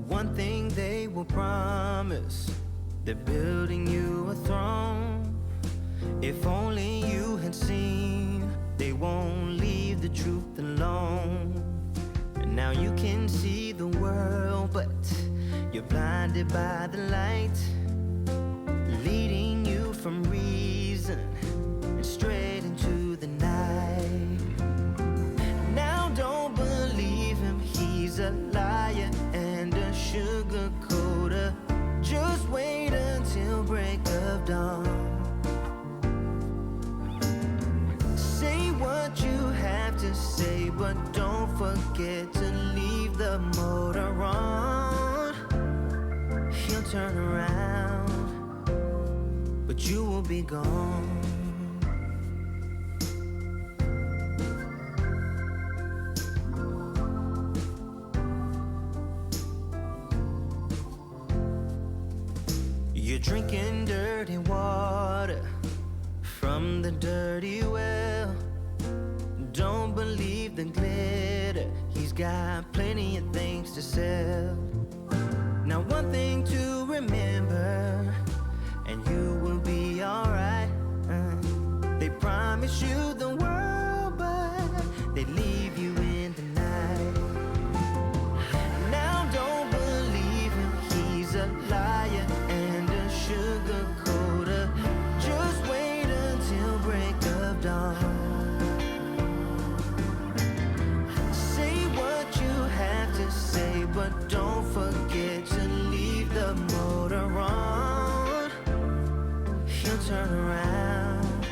one thing they will promise, they're building you a throne. If only you had seen, they won't leave the truth alone. And now you can see the world, but you're blinded by the light, leading you from reason and straight into the night. Now don't believe him, he's a liar and a sugar coater. Just wait until break of dawn. Say what you have to say, but don't forget to leave the motor on. He'll turn around, but you will be gone. You're drinking dirty water from the dirty well. Don't believe the glitter, he's got plenty of things to sell. Now one thing to remember, and you will be alright. They promise you the world, but they leave you in the night. Now don't believe him, he's a liar and a sugar coater. Just wait until break of dawn. Say what you have to say, but don't forget to leave the motor on. He'll turn around,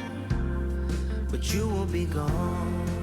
but you will be gone.